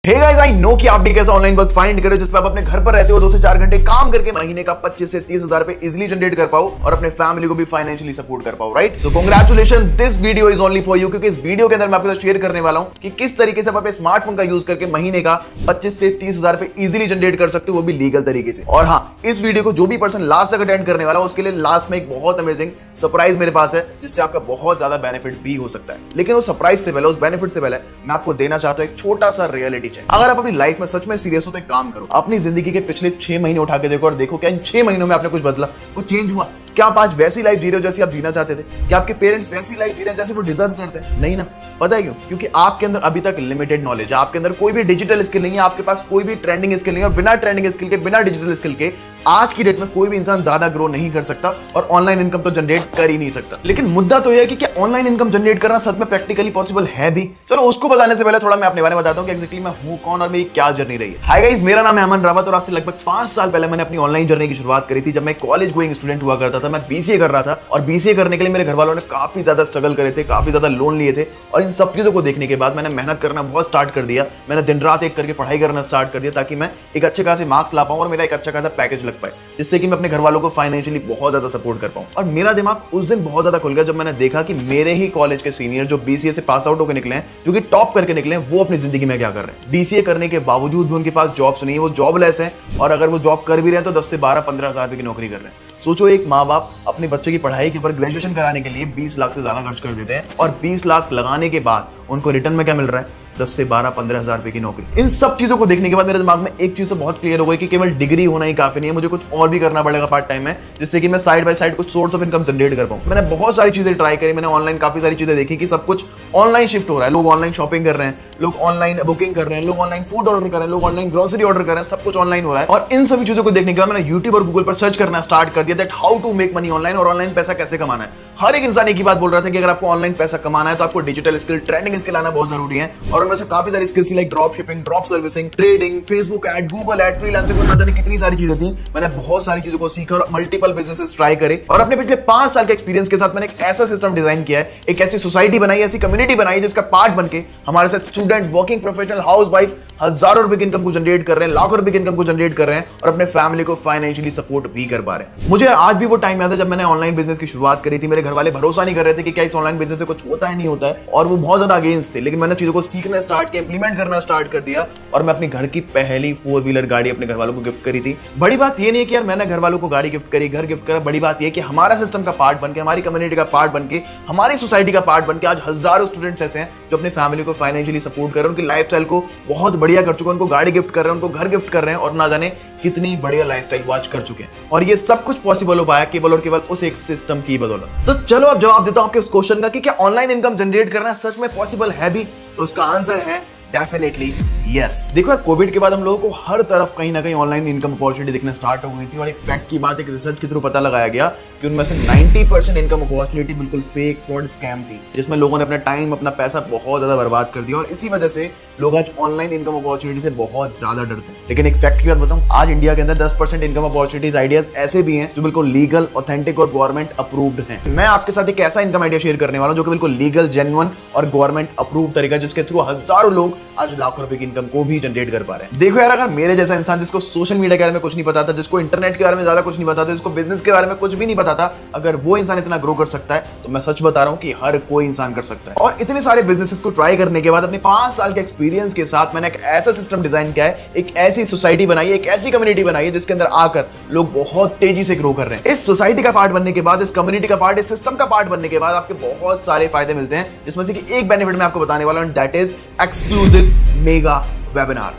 Hey guys, I know कि आप भी कैसा ऑनलाइन वर्क फाइंड करो जिस पे आप अपने घर पर रहते हो 2 से 4 घंटे काम करके महीने का 25 से 30 हजार रुपए इजीली जनरेट कर पाओ और अपने फैमिली को भी फाइनेंशियली सपोर्ट कर पाओ, right? So congratulation, this video is only for you, क्योंकि इस वीडियो के अंदर मैं आपके साथ शेयर करने वाला हूं कि किस तरीके से आप अपने स्मार्टफोन का यूज करके महीने का 25 से 30 हजार रुपए इजीली जनरेट कर सकते हो, वो भी लीगल तरीके से। और हाँ, इस वीडियो को जो भी पर्सन लास्ट तक अटेंड करने वाला है उसके लिए लास्ट में एक बहुत अमेजिंग सरप्राइज मेरे पास है, जिससे आपका बहुत ज्यादा बेनिफिट भी हो सकता है। लेकिन उस सरप्राइज से पहले, उस बेनिफिट से पहले मैं आपको देना चाहता हूं एक छोटा सा रियलिटी चेक। अगर आप अपनी लाइफ में सच में सीरियस हो तो एक काम करो, अपनी जिंदगी के पिछले 6 महीने उठा के देखो और देखो क्या इन 6 महीनों में आपने कुछ बदला, कुछ चेंज हुआ? क्या आप आज वैसी लाइफ जी रहे हो जैसी आप जीना चाहते थे? क्या आपके पेरेंट्स वैसी लाइफ जी रहे हैं जैसे वो डिजर्व करते हैं? नहीं ना। पता है क्यों? क्योंकि आपके अंदर अभी तक लिमिटेड नॉलेज है, आपके अंदर कोई भी डिजिटल स्किल नहीं है, आपके पास कोई भी ट्रेंडिंग स्किल नहीं है, और बिना ट्रेंडिंग स्किल के, बिना डिजिटल स्किल के आज की डेट में कोई भी इंसान ज्यादा ग्रो नहीं कर सकता और ऑनलाइन इनकम तो जनरेट कर ही नहीं सकता। लेकिन मुद्दा तो यह है कि क्या ऑनलाइन इनकम जनरेट करना सच में प्रैक्टिकली पॉसिबल है भी? चलो उसको बताने से पहले थोड़ा मैं अपने बारे में बताता हूं कि एग्जैक्टली मैं हूं कौन और मेरी क्या जर्नी रही है। हाय गाइस, मेरा नाम है अमन रावत और आज से लगभग 5 साल पहले मैंने अपनी ऑनलाइन जर्नी की शुरुआत करी थी। जब मैं कॉलेज गोइंग स्टूडेंट हुआ करता था, मैं बीसीए कर रहा था और बीसीए करने के लिए मेरे घर वालों ने काफी ज्यादा स्ट्रगल करे थे, काफी ज्यादा लोन लिए थे। और इन सब चीजों को देखने के बाद मैंने मेहनत करना बहुत स्टार्ट कर दिया। मैंने दिन रात एक करके पढ़ाई करना स्टार्ट कर दिया ताकि मैं एक अच्छे खासे मार्क्स ला पाऊं और मेरा एक अच्छा खासा पैकेज लग पाए, जिससे कि मैं अपने घर वालों को फाइनेंशियली बहुत ज्यादा सपोर्ट कर पाऊं। और मेरा दिमाग उस दिन बहुत ज्यादा खुल गया जब मैंने देखा कि मेरे ही कॉलेज के सीनियर जो बीसीए से पास आउट होकर निकले हैं, जो कि टॉप करके निकले हैं, वो अपनी जिंदगी में क्या कर रहे हैं। बीसीए करने के बावजूद भी उनके पास जॉब्स नहीं है, वो जॉबलेस हैं, और अगर वो जॉब कर भी रहे हैं तो 10 से 12-15 हजार रुपए की नौकरी कर रहे हैं। सोचो, एक माँ बाप अपने बच्चे की पढ़ाई के ऊपर ग्रेजुएशन कराने के लिए 20 लाख से ज्यादा खर्च कर देते हैं, और 20 लाख लगाने के बाद उनको रिटर्न में क्या मिल रहा है? 10 से 12-15 हजार रुपए की नौकरी। इन सब चीजों को देखने के बाद मेरे दिमाग में एक चीज तो बहुत क्लियर हो गई कि केवल डिग्री होना ही काफी नहीं है, मुझे कुछ और भी करना पड़ेगा पार्ट टाइम में, जिससे कि मैं साइड बाय साइड कुछ सोर्स ऑफ इनकम जनरेट कर पाऊं। मैंने बहुत सारी चीजें ट्राई करी, मैंने ऑनलाइन काफी सारी चीजें देखी कि सब कुछ ऑनलाइन शिफ्ट हो रहा है। लोग ऑनलाइन शॉपिंग कर रहे हैं, लोग ऑनलाइन बुकिंग कर रहे हैं, लोग ऑनलाइन फूड ऑर्डर कर रहे हैं, लोग ऑनलाइन ग्रोसरी ऑर्डर कर रहे हैं, सब कुछ ऑनलाइन हो रहा है। और इन सभी चीजों को देखने के बाद मैंने यूट्यूब और गूगल पर सर्च करना स्टार्ट कर दिया that how to make money online, और ऑनलाइन पैसा कैसे कमाना है। हर एक इंसान एक ही बात बोल रहा था कि अगर आपको ऑनलाइन पैसा कमाना है तो आपको डिजिटल स्किल, ट्रेंडिंग स्किल आना बहुत जरूरी है। और उनमें से काफी सारी skills like drop shipping, drop servicing, trading, Facebook ad, Google ad, freelancing, ना जाने कितनी सारी चीजें थी। मैंने बहुत सारी चीजों को सीखा और मल्टीपल बिजनेसेस ट्राई करे, और अपने पिछले 5 साल के एक्सपीरियंस के साथ मैंने एक ऐसा सिस्टम डिजाइन किया है, एक ऐसी सोसाइटी बनाई, ऐसी कम्युनिटी बनाई जिसका पार्ट बनके हमारे साथ स्टूडेंट, वर्किंग प्रोफेशनल, हाउसवाइफ हजारों रुपए की इनकम को जनरेट कर रहे हैं, लाखों रुपए की इनकम को जनरेट कर रहे हैं और अपने फैमिली को फाइनेंशियली सपोर्ट भी कर पा रहे हैं। मुझे आज भी वो टाइम याद है जब मैंने ऑनलाइन बिजनेस की शुरुआत करी थी। मेरे घर वाले भरोसा नहीं कर रहे थे कि क्या इस ऑनलाइन बिजनेस से कुछ होता है नहीं होता है, और वो बहुत ज्यादा अगेंस्ट थे। लेकिन मैंने चीजों को सीखना स्टार्ट किया, इंप्लीमेंट करना स्टार्ट कर दिया, और मैं अपनी घर की पहली 4 व्हीलर गाड़ी अपने घर वालों को गिफ्ट करी थी। बड़ी बात ये नहीं है कि यार मैंने घर वालों को गाड़ी गिफ्ट करी, घर गिफ्ट करा, बड़ी बात ये है कि हमारा सिस्टम का पार्ट बनके, हमारी कम्युनिटी का पार्ट बनके, हमारी सोसाइटी का पार्ट बनके आज हजारों स्टूडेंट्स ऐसे हैं जो अपनी फैमिली को फाइनेंशियली सपोर्ट कर रहे हैं, उनकी लाइफस्टाइल को बहुत बढ़िया कर चुके हैं, उनको गाड़ी गिफ्ट कर रहे हैं, उनको घर गिफ्ट कर रहे हैं, और ना जाने कितनी बढ़िया लाइफस्टाइल वो आज कर चुके हैं। और ये सब कुछ पॉसिबल हो पाया केवल और केवल उस एक सिस्टम की बदौलत। तो चलो अब जवाब देता हूं आपके उस क्वेश्चन का कि क्या ऑनलाइन इनकम जनरेट करना सच में पॉसिबल है भी? तो उसका आंसर है डेफिनेटली यस। देखो यार, कोविड के बाद हम लोगों को हर तरफ कहीं ना कहीं ऑनलाइन इनकम अपॉर्चुनिटी दिखना स्टार्ट हो गई थी, और एक फैक्ट की बात, एक रिसर्च के थ्रू पता लगाया गया कि उनमें से 90% इनकम अपॉर्चुनिटी बिल्कुल फेक, फ्रॉड, स्कैम थी, जिसमें लोगों ने अपना टाइम, अपना पैसा बहुत ज्यादा बर्बाद कर दिया। और इसी वजह से लोग आज ऑनलाइन इनकम अपॉर्चुनिटी से बहुत ज्यादा डरते हैं। लेकिन एक फैक्ट की बात बताऊं, आज इंडिया के अंदर 10% इनकम अपॉर्चुनिटीज, आइडियाज ऐसे भी हैं जो बिल्कुल लीगल, ऑथेंटिक और गवर्नमेंट अप्रूव्ड हैं। मैं आपके साथ एक ऐसा इनकम आइडिया शेयर करने वाला हूं जो कि बिल्कुल लीगल, जेन्युइन और गवर्नमेंट अप्रूव तरीका, जिसके थ्रू हजारों लोग आज लाखों रुपए की इनकम को भी जनरेट कर पा रहे हैं। देखो यार, अगर मेरे जैसा इंसान जिसको सोशल मीडिया के बारे में कुछ नहीं पता था, जिसको इंटरनेट के बारे में ज्यादा कुछ नहीं पता था, जिसको बिजनेस के बारे में कुछ भी नहीं पता था, अगर वो इंसान इतना ग्रो कर सकता है तो मैं सच बता रहा हूं कि हर कोई इंसान कर सकता है। और इतने सारे बिजनेसेस को ट्राई करने के बाद अपने 5 साल के एक्सपीरियंस के साथ मैंने एक ऐसा सिस्टम डिजाइन किया है, एक ऐसी सोसाइटी बनाई है, एक ऐसी कम्युनिटी बनाई है जिसके अंदर आकर लोग बहुत तेजी से ग्रो कर रहे हैं। इस सोसाइटी का पार्ट बनने के बाद, इस कम्युनिटी का पार्ट, इस सिस्टम का पार्ट बनने के बाद आपके बहुत सारे फायदे मिलते हैं, जिसमें से कि एक बेनिफिट मैं आपको बताने वाला हूं, that is exclusive mega webinar.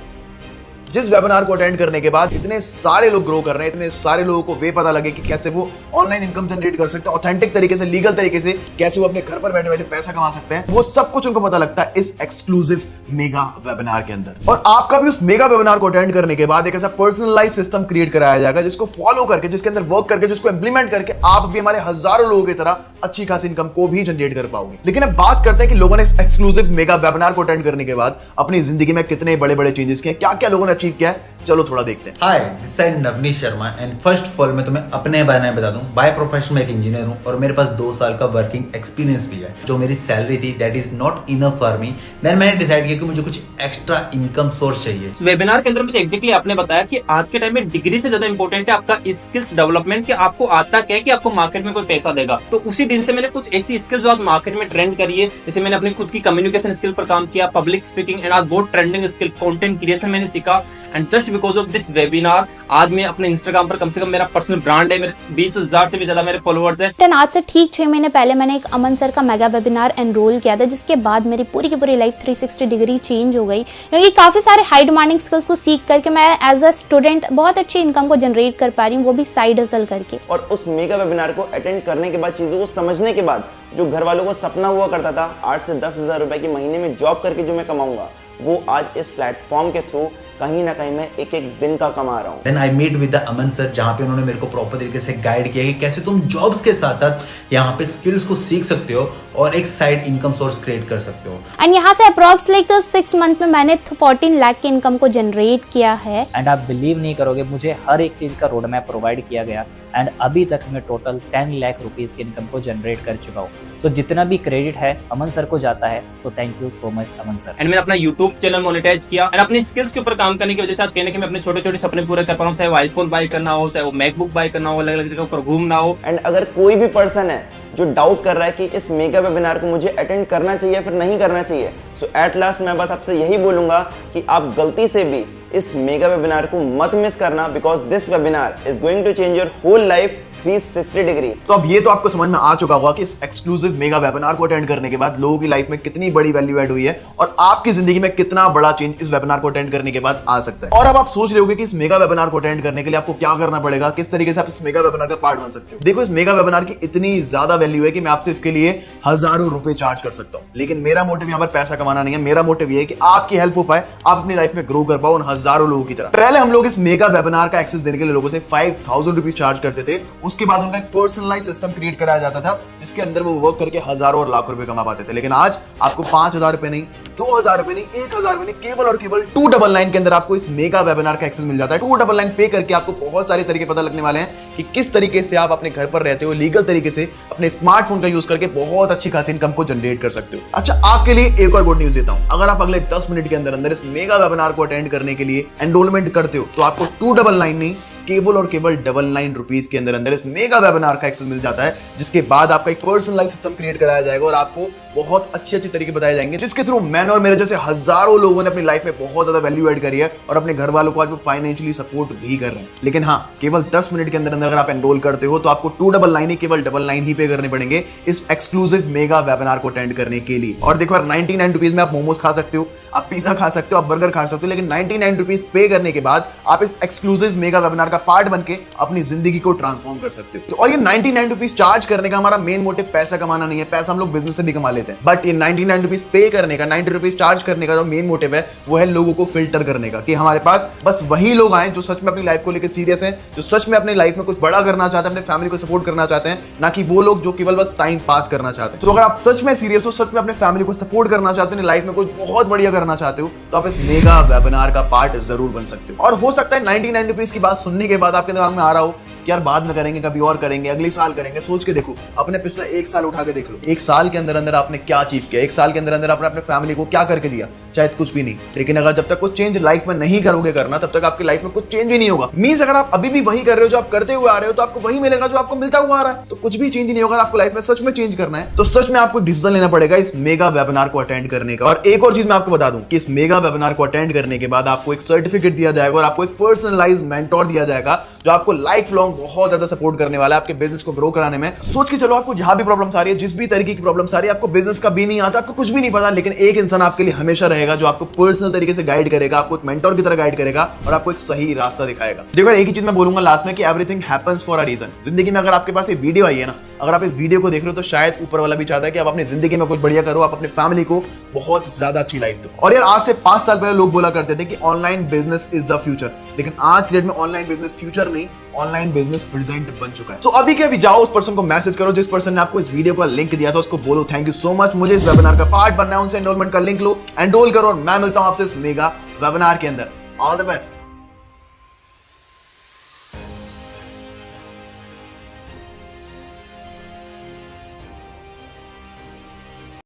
जिस वेबिनार को अटेंड करने के बाद इतने सारे लोग ग्रो कर रहे हैं, इतने सारे लोगों को वे पता लगे कि कैसे वो ऑनलाइन इनकम जनरेट कर सकते हैं, ऑथेंटिक तरीके से, लीगल तरीके से, कैसे वो अपने घर पर बैठे बैठे पैसा कमा सकते हैं, वो सब कुछ उनको पता लगता है इस एक्सक्लूसिव मेगा वेबिनार के अंदर। और आपका भी उस मेगा वेबिनार को अटेंड करने के बाद एक ऐसा पर्सनलाइज सिस्टम क्रिएट कराया जाएगा जिसको फॉलो करके, जिसके अंदर वर्क करके, जिसको इंप्लीमेंट करके आप भी हमारे हजारों लोगों की तरह अच्छी खासी इनकम को भी जनरेट कर पाओगे। लेकिन अब बात करते हैं कि लोगों ने इस एक्सक्लूसिव मेगा वेबिनार को अटेंड करने के बाद अपनी जिंदगी में कितने बड़े बड़े चेंजेस किए, क्या क्या लोगों ने अचीव किया है। चलो थोड़ा देखते हैं। Hi, this is Navneesh Sharma and first of all मैं तुम्हें अपने बारे में बता दूं। बाय प्रोफेशन में एक इंजीनियर हूं और मेरे पास 2 साल का वर्किंग एक्सपीरियंस भी है। जो मेरी सैलरी थी that is not enough for me. मैंने डिसाइड किया कि मुझे कुछ एक्स्ट्रा इनकम सोर्स चाहिए। वेबिनार के अंदर मुझे एग्जैक्टली आपने बताया कि आज के टाइम में डिग्री से ज्यादा इंपॉर्टेंट है आपका स्किल्स डेवलपमेंट, कि आपको आता क्या है कि आपको मार्केट में कोई पैसा देगा। तो उसी दिन से मैंने कुछ ऐसी स्किल्स जो आज मार्केट में ट्रेंड करी है, जैसे मैंने अपनी खुद की कम्युनिकेशन स्किल पर काम किया, पब्लिक स्पीकिंग एंड आज बहुत ट्रेंडिंग स्किल कंटेंट क्रिएशन मैंने सीखा। And just because of this webinar आज मैं अपने इंस्टाग्राम पर कम से कम मेरा पर्सनल ब्रांड है, मेरे 20,000 से भी ज्यादा मेरे फॉलोअर्स हैं। आज से ठीक 6 महीने पहले मैंने एक अमन सर का मेगा वेबिनार एनरोल किया था, जिसके बाद मेरी पूरी की पूरी लाइफ 360 डिग्री चेंज हो गई, क्योंकि काफ़ी सारे हाई डिमांडिंग स्किल्स को सीख करके मैं एज अ स्टूडेंट बहुत अच्छी इनकम को जनरेट कर पा रही हूँ, वो भी साइड हसल करके। और उस मेगा वेबिनार को अटेंड करने के बाद, चीज़ों को समझने के बाद, जो घर वालों को सपना हुआ करता था 8 से 10,000 रुपए की महीने में जॉब करके जो मैं कमाऊंगा, वो आज इस प्लेटफॉर्म के थ्रू कहीं ना कहीं मैं एक दिन का कमा रहा हूँ। Then I meet with the Aman sir, जहाँ पे उन्होंने मेरे को प्रॉपर तरीके से गाइड किया कि कैसे तुम जॉब्स के साथ साथ यहाँ पे स्किल्स को सीख सकते हो और एक साइड इनकम सोर्स क्रिएट कर सकते हो। एंड यहाँ से अप्रॉक्स लाइक 6 मंथ में मैंने 14 लाख की इनकम को जनरेट किया है। एंड आप बिलीव नहीं करोगे, मुझे हर एक चीज़ का रोड मैप प्रोवाइड किया गया एंड अभी तक मैं टोटल 10 लाख रुपीज़ की इनकम को जनरेट कर चुका हूँ। सो जितना भी क्रेडिट है अमन सर को जाता है। So thank you so much Aman sir. And मैंने अपना यूट्यूब चैनल मोनेटाइज किया एंड अपनी स्किल्स के ऊपर काम करने की वजह से आज कहने के मैं अपने छोटे छोटे सपने पूरे कर पा रहा हूँ, चाहे वो आईफोन बाय करना हो, चाहे वो मैकबुक बाय करना हो, अलग अलग जगह पर घूमना हो। एंड अगर कोई भी पर्सन है जो डाउट कर रहा है कि इस मेगा वेबिनार को मुझे अटेंड करना चाहिए फिर नहीं करना चाहिए, सो एट लास्ट मैं बस आपसे यही बोलूंगा कि आप गलती से भी इस मेगा वेबिनार को मत मिस करना, because this webinar is going to change your whole life 360 degree. तो अब ये तो आपको समझ में आ चुका होगा कि इस एक्सक्लूसिव मेगा वेबिनार को अटेंड करने के बाद लोगों की लाइफ में कितनी बड़ी वैल्यू ऐड हुई है और आपकी जिंदगी में कितना बड़ा चेंज इस वेबिनार को अटेंड करने के बाद आ सकता है। और अब आप सोच रहे होंगे कि इस मेगा वेबिनार को अटेंड करने के लिए आपको क्या करना पड़ेगा, किस तरीके से आप इस मेगा वेबिनार का पार्ट बन सकते हो। देखो, इस मेगा वेबिनार की इतनी ज्यादा वैल्यू है कि मैं आपसे इसके लिए हजारों रुपए चार्ज कर सकता हूं, लेकिन मेरा मोटिव यहाँ पर पैसा कमाना नहीं है। मेरा मोटिव ये है कि आपकी हेल्प हो पाए, आप अपनी लाइफ में ग्रो कर पाओ उन हजारों लोगों की तरह। पहले हम लोग इस मेगा वेबिनार का एक्सेस देने के लिए लोगों से 5,000 रुपीज चार्ज करते थे। उसके बाद उनका एक पर्सनलाइज सिस्टम क्रिएट कराया जाता था, जिसके अंदर वो वर्क करके हजारों और लाखों रुपए कमा पाते थे। लेकिन आज आपको 5,000 रुपए नहीं, 2,000 रुपए नहीं, 1,000 रुपए नहीं, केवल और केवल 299 के अंदर आपको इस मेगा वेबिनार का एक्सेस मिल जाता है। 299 पे करके आपको बहुत सारे तरीके पता लगने वाले हैं कि किस तरीके से आप अपने घर पर रहते हो लीगल तरीके से अपने स्मार्टफोन का यूज करके बहुत अच्छी खासी इनकम को जनरेट कर सकते हो। अच्छा, आपके लिए एक और गुड न्यूज देता हूं। अगर आप अगले 10 मिनट के अंदर अंदर इस मेगा वेबिनार को अटेंड करने के लिए एनरोलमेंट करते हो तो आपको 299 नहीं, केवल और केवल 99 रुपीज के अंदर अंदर इस मेगा वेबिनार का एक्सेस मिल जाता है, जिसके बाद आपका एक पर्सनलाइज सिस्टम क्रिएट कराया जाएगा और आपको बहुत अच्छे तरीके बताए जाएंगे, जिसके थ्रू मैंने और मेरे जैसे हजारों लोगों ने अपनी लाइफ में बहुत ज्यादा वैल्यू ऐड करी है और अपने घर वालों को आज वो फाइनेंशियली सपोर्ट भी कर रहे हैं। लेकिन हाँ, केवल 10 मिनट के अंदर अंदर अगर आप एनरोल करते हो तो आपको 299 ही, केवल 99 ही पे करने पड़ेंगे इस एक्सक्लूसिव मेगा वेबिनार को अटेंड करने के लिए। और देखो, 99 रुपीज में आप मोमोज खा सकते हो, आप पिज्जा खा सकते हो, आप बर्गर खा सकते हो, लेकिन 99 रुपीज पे करने के बाद आप इस एक्सक्लूसिव मेगा वेबिनार का पार्ट बन के अपनी जिंदगी को ट्रांसफॉर्म कर सकते हो। और ये 99 रुपीज चार्ज करने का हमारा मेन मोटिव पैसा कमाना नहीं है, पैसा हम लोग बिजनेस से भी कमा लेते हैं, बट ये 99 रुपीज पे करने का, 90 रुपीज चार्ज करने का जो मेन मोटिव है वो है लोगों को फिल्टर करने का, कि हमारे पास बस वही लोग आए जो सच में अपनी लाइफ को लेकर सीरियस हैं, जो सच में अपनी लाइफ में कुछ बड़ा करना चाहते हैं, अपने फैमिली को सपोर्ट करना चाहते हैं, ना कि वो लोग जो केवल बस टाइम पास करना चाहते हैं। तो अगर आप सच में सीरियस हो, सच में अपने फैमिली को सपोर्ट करना चाहते हो, लाइफ में कुछ बहुत बढ़िया करना चाहते हो, तो आप इस मेगा वेबिनार का पार्ट जरूर बन सकते हो। और हो सकता है 99 रुपीज की बात सुनने के बाद आपके दिमाग में आ रहा हो कि यार बाद में करेंगे, कभी और करेंगे, अगले साल करेंगे। सोच के देखो, अपने पिछला 1 साल उठा के देख लो, 1 साल के अंदर अंदर आपने क्या अचीव किया, 1 साल के अंदर अंदर आपने अपने फैमिली को क्या करके दिया, शायद कुछ भी नहीं। लेकिन अगर जब तक कुछ चेंज लाइफ में नहीं करोगे करना, तब तक आपकी लाइफ में कुछ चेंज भी नहीं होगा। मींस अगर आप अभी भी वही कर रहे हो जो आप करते हुए आ रहे हो, तो आपको वही मिलेगा जो आपको मिलता हुआ आ रहा है, तो कुछ भी चेंज नहीं होगा। आपको लाइफ में सच में चेंज करना है तो सच में आपको डिसीजन लेना पड़ेगा इस मेगा वेबिनार को अटेंड करने का। और एक और चीज मैं आपको बता दूं कि इस मेगा वेबिनार को अटेंड करने के बाद आपको एक सर्टिफिकेट दिया जाएगा और आपको एक पर्सनलाइज्ड मेंटोर दिया जाएगा जो आपको लाइफ लॉन्ग बहुत ज्यादा सपोर्ट करने वाला है आपके बिजनेस को ग्रो कराने में। सोच के चलो, आपको जहां भी प्रॉब्लम्स आ रही है, जिस भी तरीके की प्रॉब्लम्स आ रही है, आपको बिजनेस का भी नहीं आता, आपको कुछ भी नहीं पता, लेकिन एक इंसान आपके लिए हमेशा रहेगा जो आपको पर्सनल तरीके से गाइड करेगा, आपको एक मेंटोर की तरह गाइड करेगा और आपको एक सही रास्ता दिखाएगा। देखो, एक ही चीज मैं बोलूंगा लास्ट में कि everything happens for a reason. जिंदगी में अगर आपके पास ये वीडियो आई है ना, अगर आप इस वीडियो को देख रहे हो, तो शायद ऊपर वाला भी चाहता है कि आप अपनी जिंदगी में कुछ बढ़िया करो, आप अपनी फैमिली को बहुत ज्यादा अच्छी लाइफ दो। और यार, आज से 5 साल पहले लोग बोला करते थे कि online business is the future, लेकिन आज की डेट में ऑनलाइन बिजनेस फ्यूचर नहीं, ऑनलाइन बिजनेस प्रेजेंट बन चुका है। तो अभी के अभी जाओ, उस पर्सन को मैसेज करो जिस पर्सन ने आपको इस वीडियो का लिंक दिया था, उसको बोलो थैंक यू सो मच, मुझे इस वेबिनार का पार्ट बनना है, उनसे एनरोलमेंट का लिंक लो, एनरोल करो और मैं मिलता हूं आपसे इस मेगा वेबिनार के अंदर। All the best.